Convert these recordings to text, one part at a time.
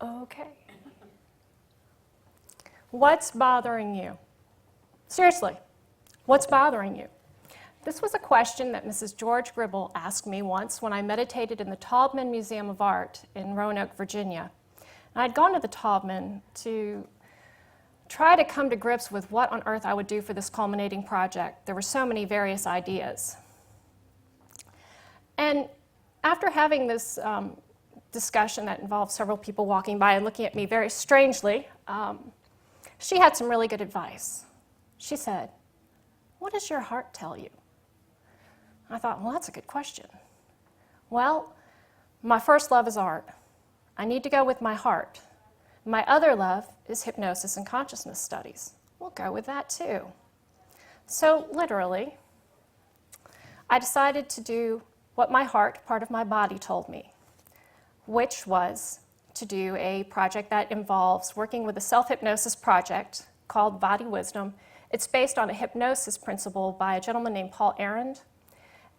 Okay. What's bothering you? Seriously, what's bothering you? This was a question that Mrs. George Gribble asked me once when I meditated in the Taubman Museum of Art in Roanoke, Virginia. And I'd gone to the Taubman to try to come to grips with what on earth I would do for this culminating project. There were so many various ideas. And after having this discussion that involved several people walking by and looking at me very strangely, she had some really good advice. She said, "What does your heart tell you?" I thought, well, that's a good question. Well, my first love is art. I need to go with my heart. My other love is hypnosis and consciousness studies. We'll go with that too. So literally, I decided to do what my heart, part of my body, told me, which was to do a project that involves working with a self-hypnosis project called Body Wisdom. It's based on a hypnosis principle by a gentleman named Paul Arend.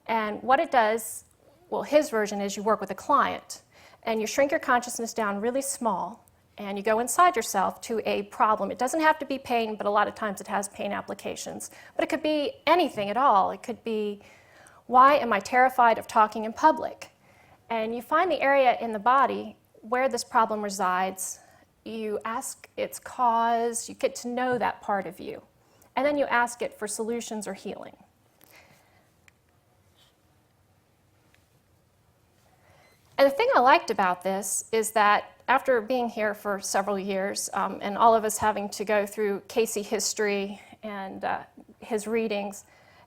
And what it does, well, his version is you work with a client and you shrink your consciousness down really small and you go inside yourself to a problem. It doesn't have to be pain, but a lot of times it has pain applications. But it could be anything at all. It could be, why am I terrified of talking in public? And you find the area in the body where this problem resides. You ask its cause. You get to know that part of you. And then you ask it for solutions or healing. And the thing I liked about this is that after being here for several years, and all of us having to go through Casey history and his readings,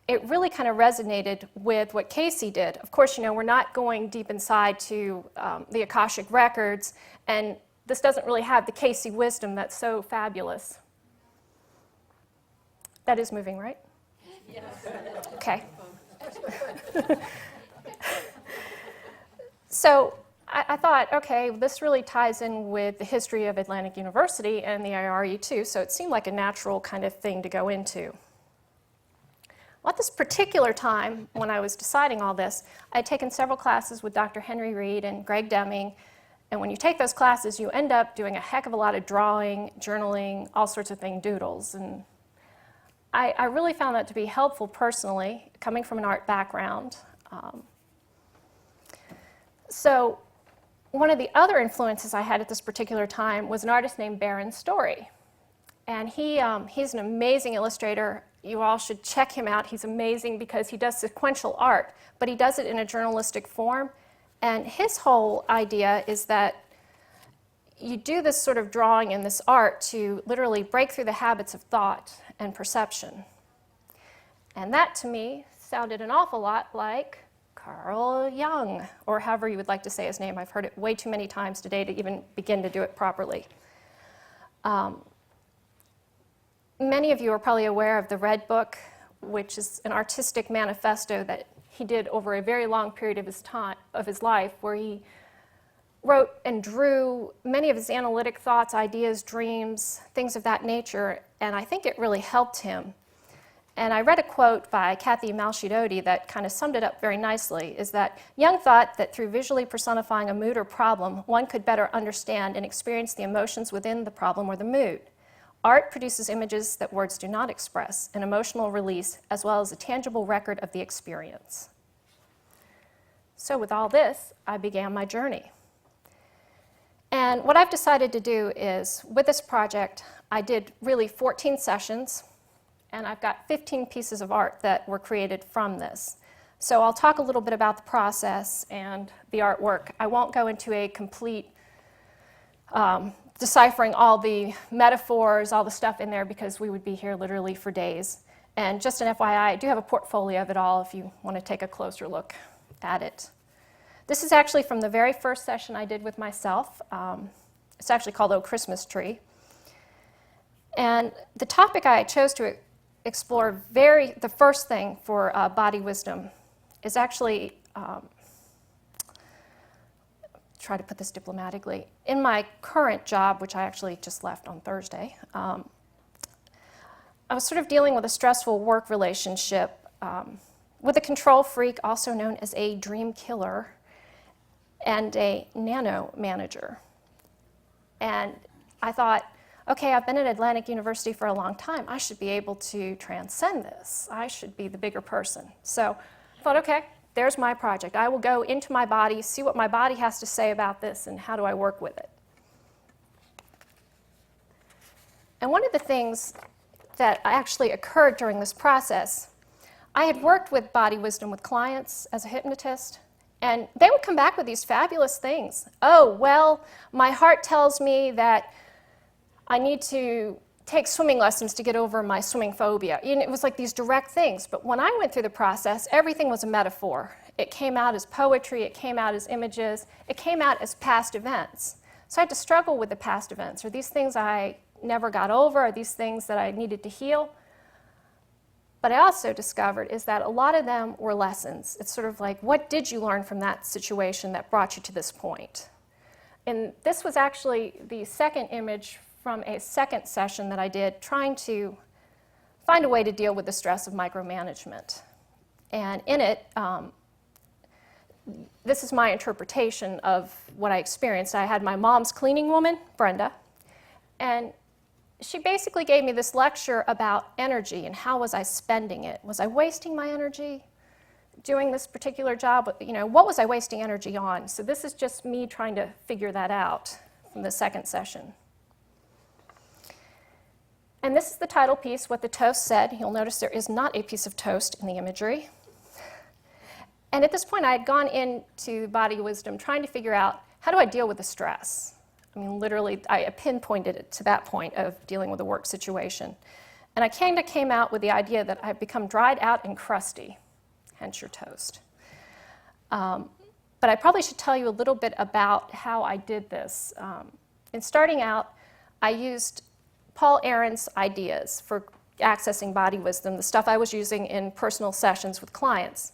it really kind of resonated with what Casey did. Of course, we're not going deep inside to the Akashic records, and this doesn't really have the Casey wisdom that's so fabulous. That is moving, right? Yes. Okay. So I thought, okay, this really ties in with the history of Atlantic University and the IRE too, so it seemed like a natural kind of thing to go into. Well, at this particular time, when I was deciding all this, I had taken several classes with Dr. Henry Reed and Greg Deming, and when you take those classes, you end up doing a heck of a lot of drawing, journaling, all sorts of thing, doodles. And I really found that to be helpful personally, coming from an art background. So one of the other influences I had at this particular time was an artist named Baron Story. And he's an amazing illustrator. You all should check him out. He's amazing because he does sequential art, but he does it in a journalistic form. And his whole idea is that you do this sort of drawing and this art to literally break through the habits of thought and perception. And that, to me, sounded an awful lot like Carl Jung, or however you would like to say his name. I've heard it way too many times today to even begin to do it properly. Many of you are probably aware of the Red Book, which is an artistic manifesto that he did over a very long period of his life, where he wrote and drew many of his analytic thoughts, ideas, dreams, things of that nature, and I think it really helped him. And I read a quote by Kathy Malchidoti that kind of summed it up very nicely, is that Jung thought that through visually personifying a mood or problem, one could better understand and experience the emotions within the problem or the mood. Art produces images that words do not express, an emotional release, as well as a tangible record of the experience. So with all this, I began my journey. And what I've decided to do is, with this project, I did really 14 sessions, and I've got 15 pieces of art that were created from this. So I'll talk a little bit about the process and the artwork. I won't go into a complete deciphering all the metaphors, all the stuff in there, because we would be here literally for days. And just an FYI, I do have a portfolio of it all if you want to take a closer look at it. This is actually from the very first session I did with myself. It's actually called Oh Christmas Tree. And the topic I chose to explore the first thing for Body Wisdom is actually, try to put this diplomatically, in my current job, which I actually just left on Thursday, I was sort of dealing with a stressful work relationship with a control freak, also known as a dream killer, and a nano manager. And I thought, okay, I've been at Atlantic University for a long time. I should be able to transcend this. I should be the bigger person. So I thought, okay, there's my project. I will go into my body, see what my body has to say about this, and how do I work with it. And one of the things that actually occurred during this process, I had worked with body wisdom with clients as a hypnotist, and they would come back with these fabulous things. Oh, well, my heart tells me that I need to take swimming lessons to get over my swimming phobia. And it was like these direct things. But when I went through the process, everything was a metaphor. It came out as poetry, it came out as images, it came out as past events. So I had to struggle with the past events. Are these things I never got over? Are these things that I needed to heal? But I also discovered is that a lot of them were lessons. It's sort of like, what did you learn from that situation that brought you to this point? And this was actually the second image from a second session that I did trying to find a way to deal with the stress of micromanagement. And in it, this is my interpretation of what I experienced. I had my mom's cleaning woman, Brenda, and she basically gave me this lecture about energy and how was I spending it. Was I wasting my energy doing this particular job? You know, what was I wasting energy on? So this is just me trying to figure that out from the second session. And this is the title piece, What the Toast Said. You'll notice there is not a piece of toast in the imagery. And at this point, I had gone into body wisdom trying to figure out, how do I deal with the stress? I mean, literally, I pinpointed it to that point of dealing with a work situation. And I kind of came out with the idea that I've become dried out and crusty, hence your toast. But I probably should tell you a little bit about how I did this. In starting out, I used Paul Aaron's ideas for accessing body wisdom, the stuff I was using in personal sessions with clients.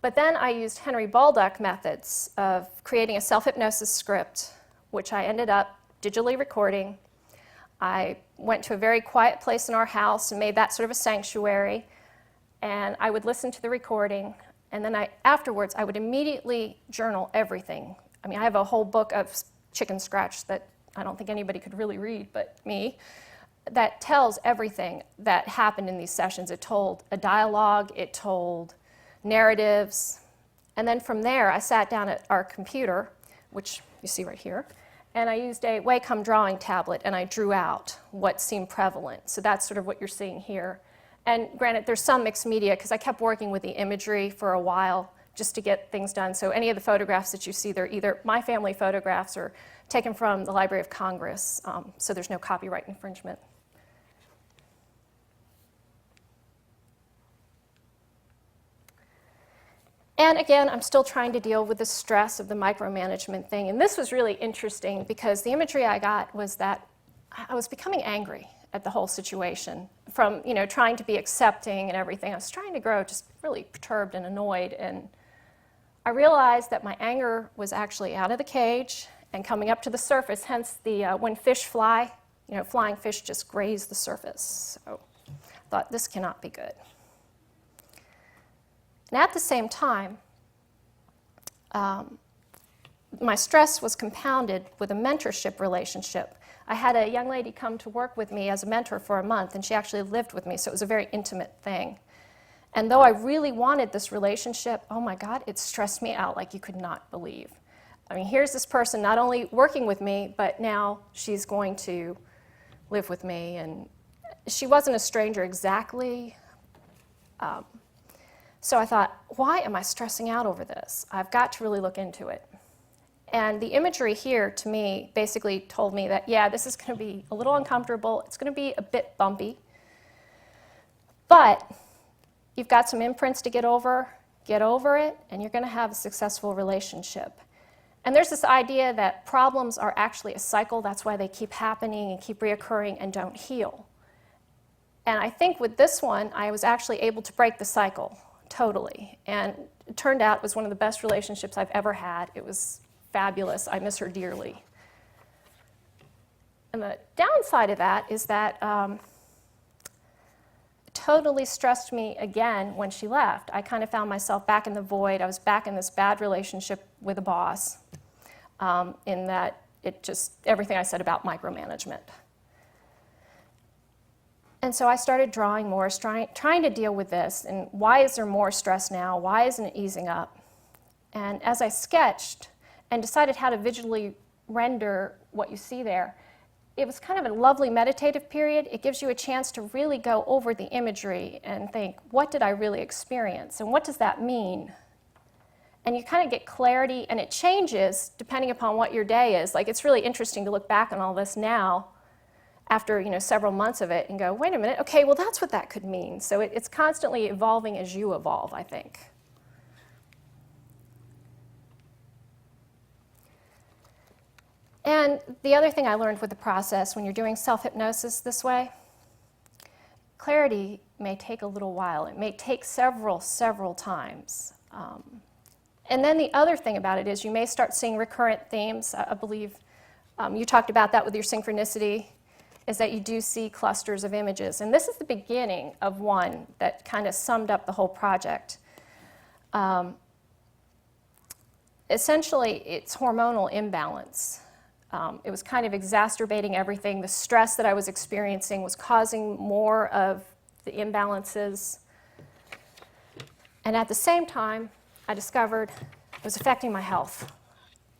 But then I used Henry Baldock methods of creating a self-hypnosis script, which I ended up digitally recording. I went to a very quiet place in our house and made that sort of a sanctuary, and I would listen to the recording, and then afterwards I would immediately journal everything. I mean, I have a whole book of chicken scratch that I don't think anybody could really read but me, that tells everything that happened in these sessions. It told a dialogue, it told narratives, and then from there I sat down at our computer, which you see right here, and I used a Wacom drawing tablet and I drew out what seemed prevalent. So that's sort of what you're seeing here. And granted, there's some mixed media because I kept working with the imagery for a while just to get things done. So any of the photographs that you see, they're either my family photographs or taken from the Library of Congress, so there's no copyright infringement. And again, I'm still trying to deal with the stress of the micromanagement thing. And this was really interesting because the imagery I got was that I was becoming angry at the whole situation from, you know, trying to be accepting and everything. I was trying to grow just really perturbed and annoyed. And I realized that my anger was actually out of the cage and coming up to the surface, hence the when fish fly, you know, flying fish just graze the surface. So I thought, this cannot be good. And at the same time, my stress was compounded with a mentorship relationship. I had a young lady come to work with me as a mentor for a month, and she actually lived with me, so it was a very intimate thing. And though I really wanted this relationship, oh my God, it stressed me out like you could not believe. I mean, here's this person not only working with me, but now she's going to live with me. And she wasn't a stranger exactly. So I thought, why am I stressing out over this? I've got to really look into it. And the imagery here, to me, basically told me that, yeah, this is going to be a little uncomfortable. It's going to be a bit bumpy. But you've got some imprints to get over it, and you're going to have a successful relationship. And there's this idea that problems are actually a cycle. That's why they keep happening and keep reoccurring and don't heal. And I think with this one, I was actually able to break the cycle totally. And it turned out it was one of the best relationships I've ever had. It was fabulous. I miss her dearly. And the downside of that is that it totally stressed me again when she left. I kind of found myself back in the void. I was back in this bad relationship with a boss, in that it just, everything I said about micromanagement. And so I started drawing more, trying to deal with this, and why is there more stress now? Why isn't it easing up? And as I sketched and decided how to visually render what you see there, it was kind of a lovely meditative period. It gives you a chance to really go over the imagery and think, what did I really experience? And what does that mean? And you kind of get clarity, and it changes depending upon what your day is. Like, it's really interesting to look back on all this now after several months of it and go, wait a minute, okay, well, that's what that could mean. So it's constantly evolving as you evolve, I think. And the other thing I learned with the process, when you're doing self-hypnosis this way, clarity may take a little while. It may take several times. And then the other thing about it is you may start seeing recurrent themes. I believe you talked about that with your synchronicity, is that you do see clusters of images. And this is the beginning of one that kind of summed up the whole project. Essentially, it's hormonal imbalance. It was kind of exacerbating everything. The stress that I was experiencing was causing more of the imbalances. And at the same time, I discovered it was affecting my health.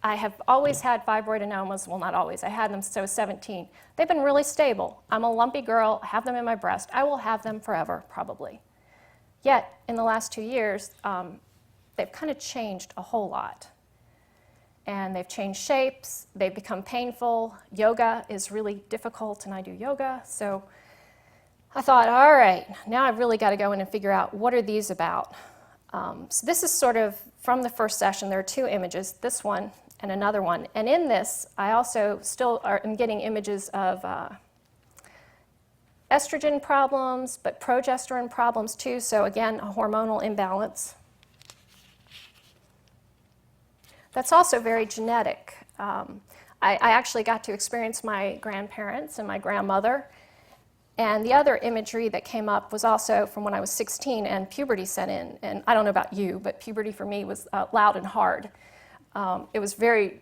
I have always had fibroadenomas. Well, not always. I had them since I was 17. They've been really stable. I'm a lumpy girl. I have them in my breast. I will have them forever, probably. Yet, in the last 2 years, they've kind of changed a whole lot. And they've changed shapes. They've become painful. Yoga is really difficult, and I do yoga. So I thought, all right, now I've really got to go in and figure out what are these about. So this is sort of from the first session. There are 2 images, this one and another one. And in this, I also still am getting images of estrogen problems, but progesterone problems too. So again, a hormonal imbalance. That's also very genetic. I actually got to experience my grandparents and my grandmother. And the other imagery that came up was also from when I was 16 and puberty set in. And I don't know about you, but puberty for me was loud and hard. It was very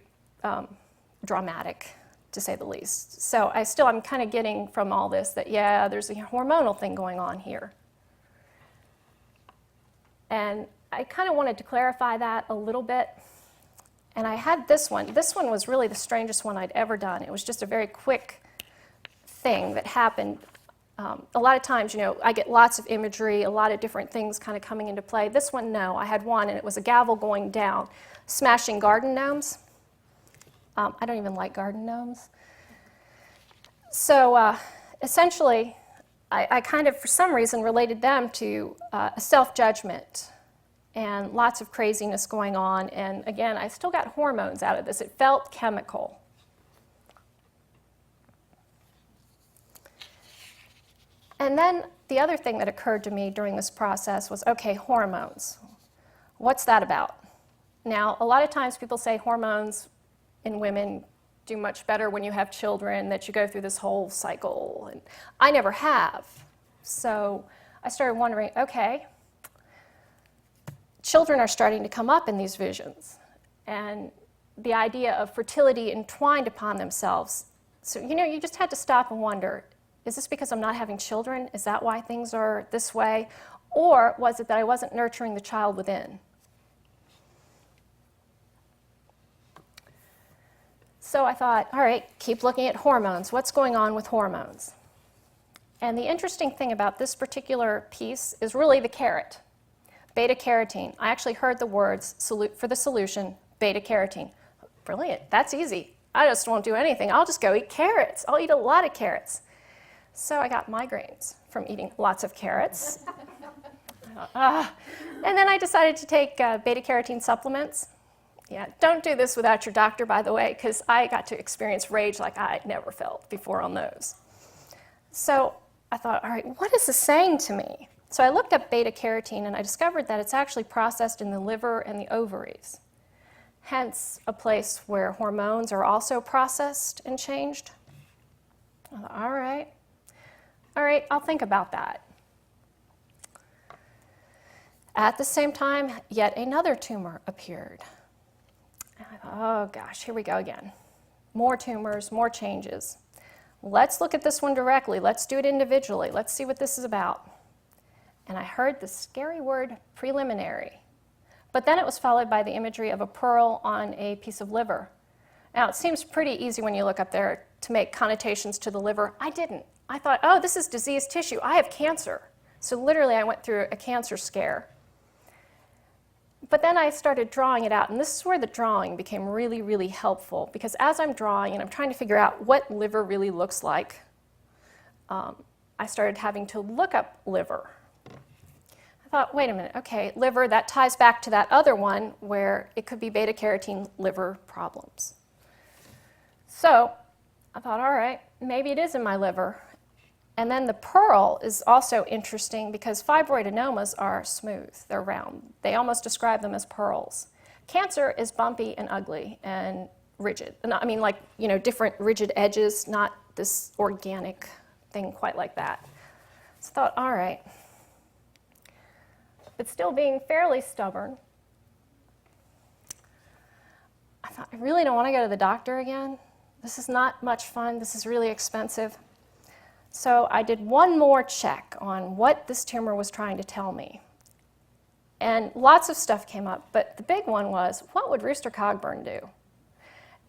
dramatic, to say the least. So I'm kind of getting from all this that, yeah, there's a hormonal thing going on here. And I kind of wanted to clarify that a little bit. And I had this one. This one was really the strangest one I'd ever done. It was just a very quick thing that happened. A lot of times, I get lots of imagery, a lot of different things kind of coming into play. This one, no. I had one, and it was a gavel going down, smashing garden gnomes. I don't even like garden gnomes. So essentially, I kind of, for some reason, related them to a self-judgment and lots of craziness going on. And again, I still got hormones out of this. It felt chemical. And then the other thing that occurred to me during this process was, okay, hormones. What's that about? Now, a lot of times people say hormones in women do much better when you have children, that you go through this whole cycle. And I never have. So I started wondering, okay, children are starting to come up in these visions. And the idea of fertility entwined upon themselves. So, you just had to stop and wonder, is this because I'm not having children? Is that why things are this way? Or was it that I wasn't nurturing the child within? So I thought, all right, keep looking at hormones. What's going on with hormones? And the interesting thing about this particular piece is really the carrot, beta-carotene. I actually heard the words for the solution, beta-carotene. Brilliant, that's easy. I just won't do anything. I'll just go eat carrots. I'll eat a lot of carrots. So I got migraines from eating lots of carrots. And then I decided to take beta-carotene supplements. Yeah, don't do this without your doctor, by the way, because I got to experience rage like I'd never felt before on those. So I thought, all right, what is this saying to me? So I looked up beta-carotene, and I discovered that it's actually processed in the liver and the ovaries, hence a place where hormones are also processed and changed. I thought, all right, I'll think about that. At the same time, yet another tumor appeared. And I thought, oh gosh, here we go again. more tumors, more changes. Let's look at this one directly. Let's do it individually. Let's see what this is about. And I heard the scary word preliminary. But then it was followed by the imagery of a pearl on a piece of liver. Now, it seems pretty easy when you look up there to make connotations to the liver. I didn't. I thought, oh, this is diseased tissue. I have cancer. So literally, I went through a cancer scare. But then I started drawing it out, and this is where the drawing became really, really helpful, because as I'm drawing and I'm trying to figure out what liver really looks like, I started having to look up liver. I thought, wait a minute, okay, liver, that ties back to that other one where it could be beta-carotene liver problems. So I thought, all right, maybe it is in my liver. And then the pearl is also interesting because fibroid adenomas are smooth, they're round. They almost describe them as pearls. Cancer is bumpy and ugly and rigid. And I mean, like, you know, different rigid edges, not this organic thing quite like that. So I thought, all right. But still being fairly stubborn, I thought, I really don't want to go to the doctor again. This is not much fun. This is really expensive. So I did one more check on what this tumor was trying to tell me. And lots of stuff came up, but the big one was, what would Rooster Cogburn do?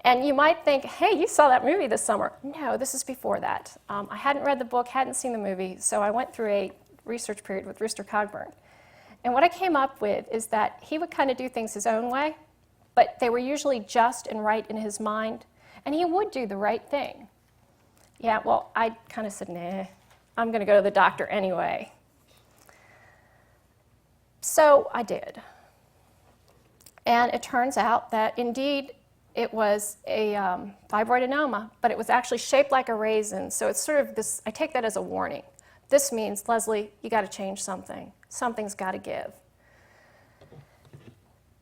And you might think, hey, you saw that movie this summer. No, this is before that. I hadn't read the book, hadn't seen the movie, so I went through a research period with Rooster Cogburn. And what I came up with is that he would kind of do things his own way, but they were usually just and right in his mind, and he would do the right thing. Yeah, well, I kind of said, nah, I'm going to go to the doctor anyway. So I did. And it turns out that indeed it was a fibroid adenoma, but it was actually shaped like a raisin. So it's sort of this, I take that as a warning. This means, Leslie, you got to change something. Something's got to give.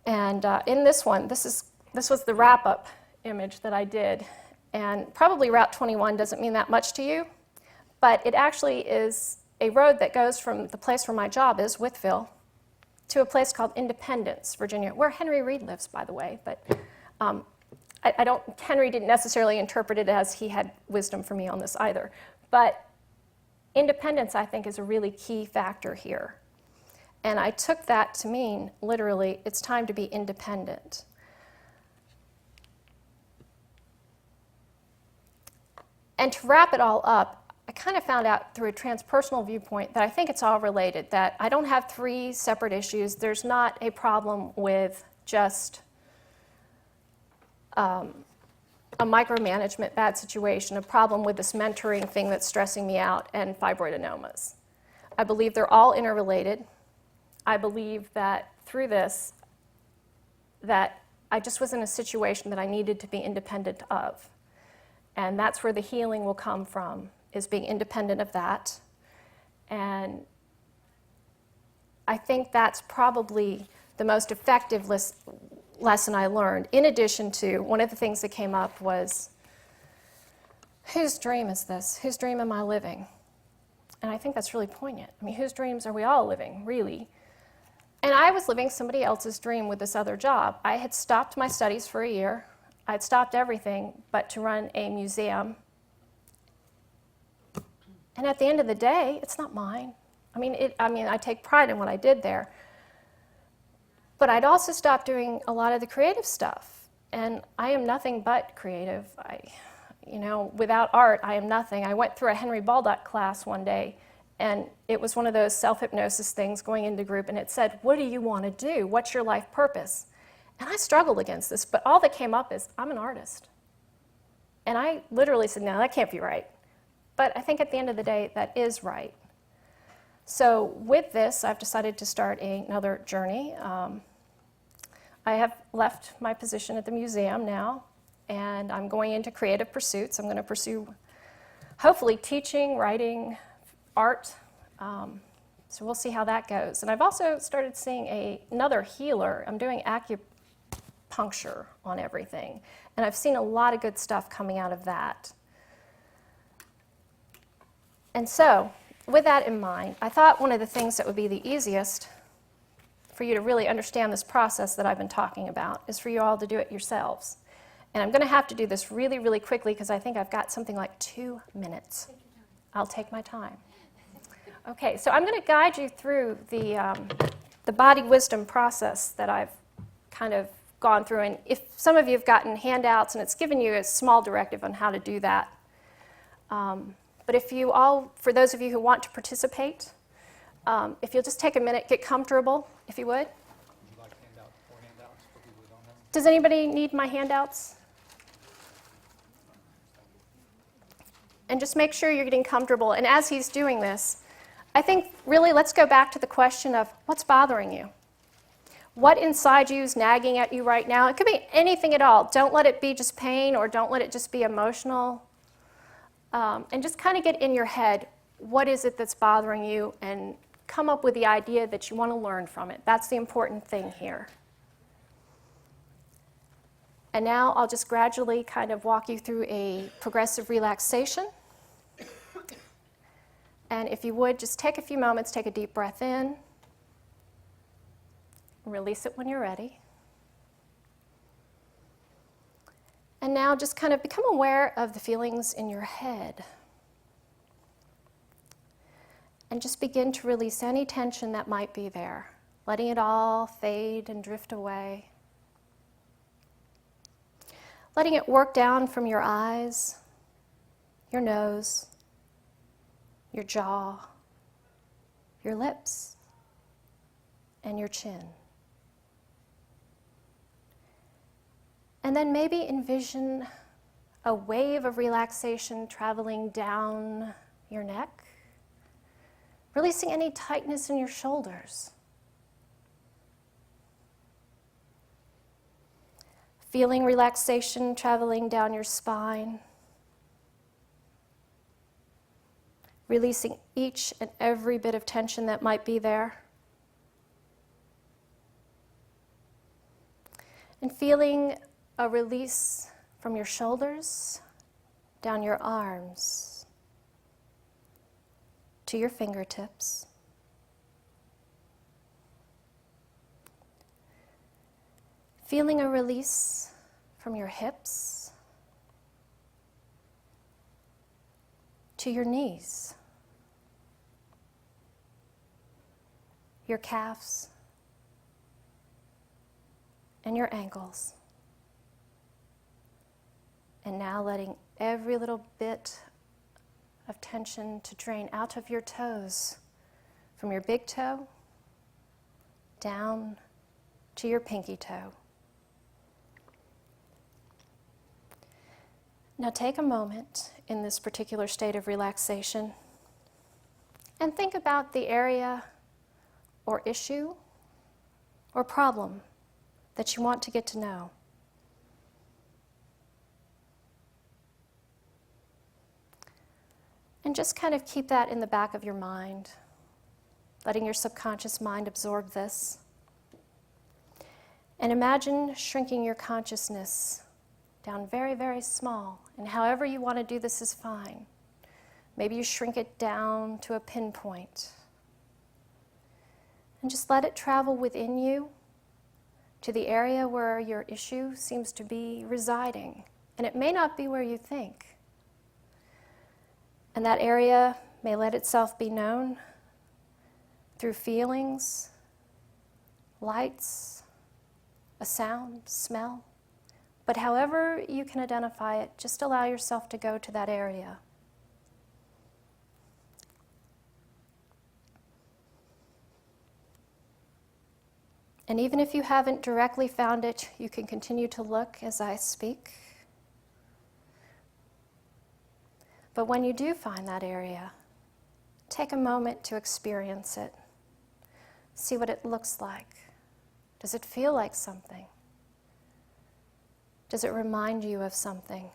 And in this one, this was the wrap-up image that I did. And probably Route 21 doesn't mean that much to you, but it actually is a road that goes from the place where my job is, Wytheville, to a place called Independence, Virginia, where Henry Reed lives, by the way. But Henry didn't necessarily interpret it as he had wisdom for me on this either. But independence, I think, is a really key factor here. And I took that to mean, literally, it's time to be independent. And to wrap it all up, I kind of found out through a transpersonal viewpoint that I think it's all related, that I don't have three separate issues. There's not a problem with just a micromanagement bad situation, a problem with this mentoring thing that's stressing me out, and fibroid adenomas. I believe they're all interrelated. I believe that through this, that I just was in a situation that I needed to be independent of. And that's where the healing will come from, is being independent of that. And I think that's probably the most effective lesson I learned. In addition to, one of the things that came up was, whose dream is this? Whose dream am I living? And I think that's really poignant. I mean, whose dreams are we all living, really? And I was living somebody else's dream with this other job. I had stopped my studies for a year. I'd stopped everything but to run a museum. And at the end of the day, it's not mine. I mean, I take pride in what I did there. But I'd also stopped doing a lot of the creative stuff. And I am nothing but creative. Without art, I am nothing. I went through a Henry Baldock class one day, and it was one of those self-hypnosis things going into group, and it said, what do you want to do? What's your life purpose? And I struggled against this, but all that came up is, I'm an artist. And I literally said, no, that can't be right. But I think at the end of the day, that is right. So with this, I've decided to start another journey. I have left my position at the museum now, and I'm going into creative pursuits. I'm going to pursue, hopefully, teaching, writing, art. So we'll see how that goes. And I've also started seeing another healer. I'm doing acupuncture on everything. And I've seen a lot of good stuff coming out of that. And so, with that in mind, I thought one of the things that would be the easiest for you to really understand this process that I've been talking about is for you all to do it yourselves. And I'm going to have to do this really, really quickly because I think I've got something like 2 minutes. I'll take my time. Okay, so I'm going to guide you through the body wisdom process that I've kind of gone through. And if some of you have gotten handouts and it's given you a small directive on how to do that. But if you all, for those of you who want to participate, if you'll just take a minute, get comfortable, if you would. Would you like more handouts for people who don't have them? Does anybody need my handouts? And just make sure you're getting comfortable. And as he's doing this, I think really let's go back to the question of what's bothering you? What inside you is nagging at you right now? It could be anything at all. Don't let it be just pain or don't let it just be emotional. And just kind of get in your head, what is it that's bothering you, and come up with the idea that you want to learn from it. That's the important thing here. And now I'll just gradually kind of walk you through a progressive relaxation. And if you would, just take a few moments, take a deep breath in. Release it when you're ready. And now just kind of become aware of the feelings in your head. And just begin to release any tension that might be there, letting it all fade and drift away. Letting it work down from your eyes, your nose, your jaw, your lips, and your chin. And then maybe envision a wave of relaxation traveling down your neck, releasing any tightness in your shoulders. Feeling relaxation traveling down your spine, releasing each and every bit of tension that might be there. And feeling a release from your shoulders, down your arms, to your fingertips. Feeling a release from your hips to your knees, your calves, and your ankles. And now letting every little bit of tension to drain out of your toes, from your big toe down to your pinky toe. Now take a moment in this particular state of relaxation and think about the area or issue or problem that you want to get to know. And just kind of keep that in the back of your mind, letting your subconscious mind absorb this. And imagine shrinking your consciousness down very, very small. And however you want to do this is fine. Maybe you shrink it down to a pinpoint. And just let it travel within you to the area where your issue seems to be residing. And it may not be where you think. And that area may let itself be known through feelings, lights, a sound, smell. But however you can identify it, just allow yourself to go to that area. And even if you haven't directly found it, you can continue to look as I speak. But when you do find that area, take a moment to experience it. See what it looks like. Does it feel like something? Does it remind you of something?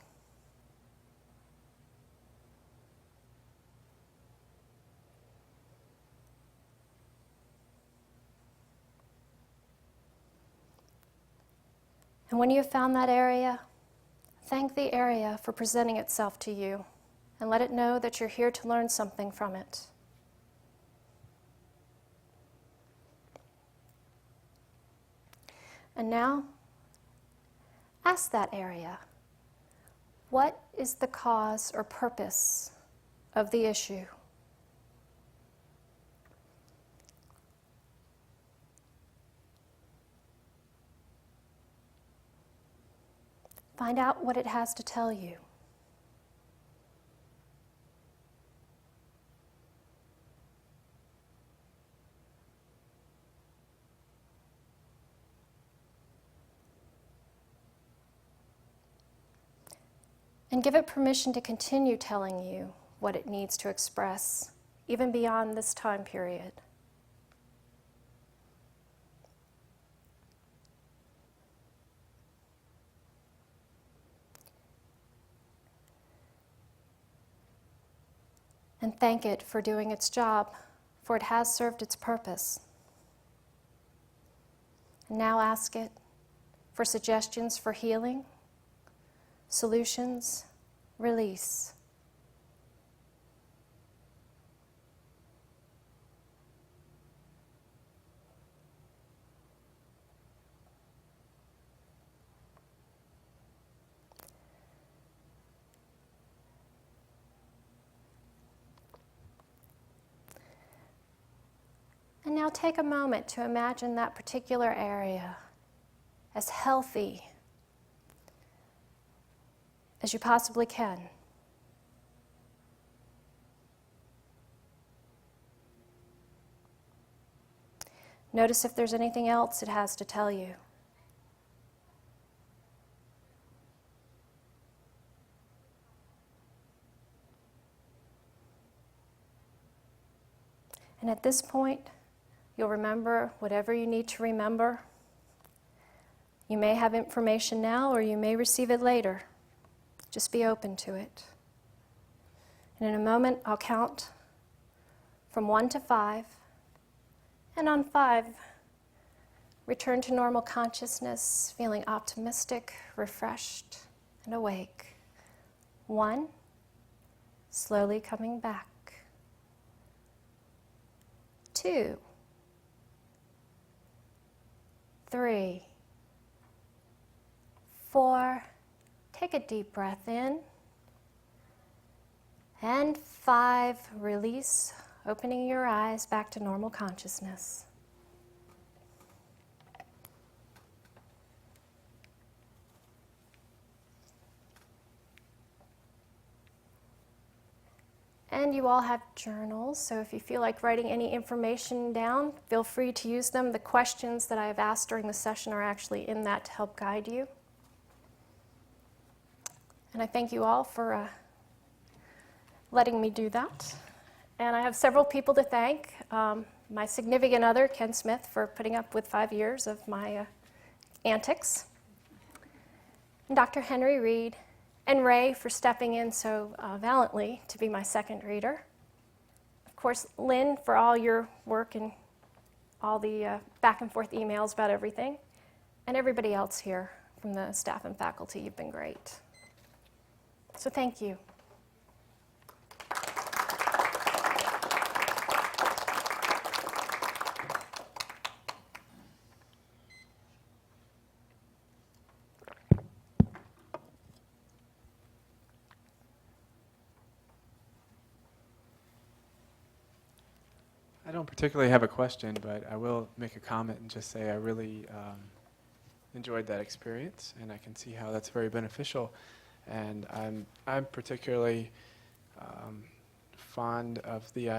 And when you have found that area, thank the area for presenting itself to you and let it know that you're here to learn something from it. And now, Ask that area, what is the cause or purpose of the issue? Find out what it has to tell you. And give it permission to continue telling you what it needs to express, even beyond this time period. And thank it for doing its job, for it has served its purpose. And now ask it for suggestions for healing, solutions, release. And now take a moment to imagine that particular area as healthy as you possibly can. Notice if there's anything else it has to tell you. And at this point, you'll remember whatever you need to remember. You may have information now, or you may receive it later. Just be open to it. And in a moment, I'll count from 1 to 5. And on 5, return to normal consciousness, feeling optimistic, refreshed, and awake. 1, slowly coming back. 2, 3, 4, take a deep breath in. And 5, release, opening your eyes back to normal consciousness. And you all have journals, so if you feel like writing any information down, feel free to use them. The questions that I have asked during the session are actually in that to help guide you. And I thank you all for letting me do that. And I have several people to thank. My significant other, Ken Smith, for putting up with 5 years of my antics. And Dr. Henry Reed, and Ray for stepping in so valiantly to be my second reader. Of course, Lynn for all your work and all the back and forth emails about everything. And everybody else here from the staff and faculty, you've been great. So thank you. I don't particularly have a question, but I will make a comment and just say I really enjoyed that experience, and I can see how that's very beneficial. And I'm particularly fond of the